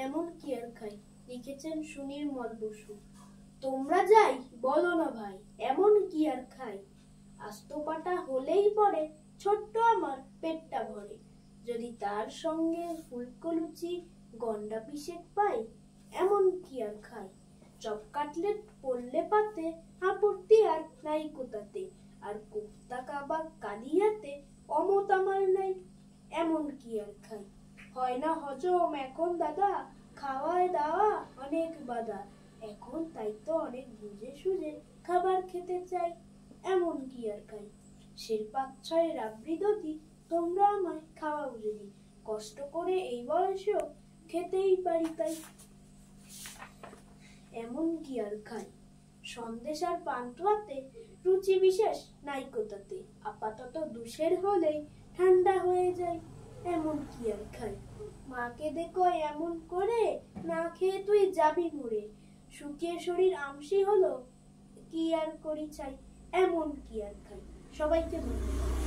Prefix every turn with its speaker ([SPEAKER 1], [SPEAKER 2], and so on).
[SPEAKER 1] এমন কি আর খাই, লিখেছেন সুনির্মল বসু। তোমরা যাই বলো না ভাই, এমন কি আর খাই, আস্ত পাটা হলেই পরে ছোট্ট আমার পেটটা ভরে। যদি তার সঙ্গে ফুলকো লুচি গন্ডা পিসেক পাই, এমন কি আর খাই। চপ কাটলেট পড়লে পাতে, আপত্তি আর নাই কোতাতে। আর কোফতা কাবাব কালিয়াতে অমত আমার নাই, এমন কি আর খাই। হয় না হজম এখন দাদা, খাওয়ায় দাওয়া অনেক বাধা। এখন তাই তো অনেক বুঝে সুঝে খাবার খেতে চাই, এমন কি আর খাই। সের ৫-৬ রাবড়ি দধি তোমরা আমায় খাওয়াও যদি, কষ্ট করে এই বয়সেও খেতেই পারি তাই, এমন কি আর খাই। সন্দেশ আর পান্তুয়াতে রুচি বিশেষ নাই কোতাতে। আপাতত দুশের হলেই ঠান্ডা হয়ে যায়, এমন কি আর খাই। মাকে দেখো এমন করে, না খেয়ে তুই যাবি মরে। শুকিয়ে শরীর আমসি হলো, কি আর করি চাই, এমন কি আর খাই। সবাইকে ধন্যবাদ।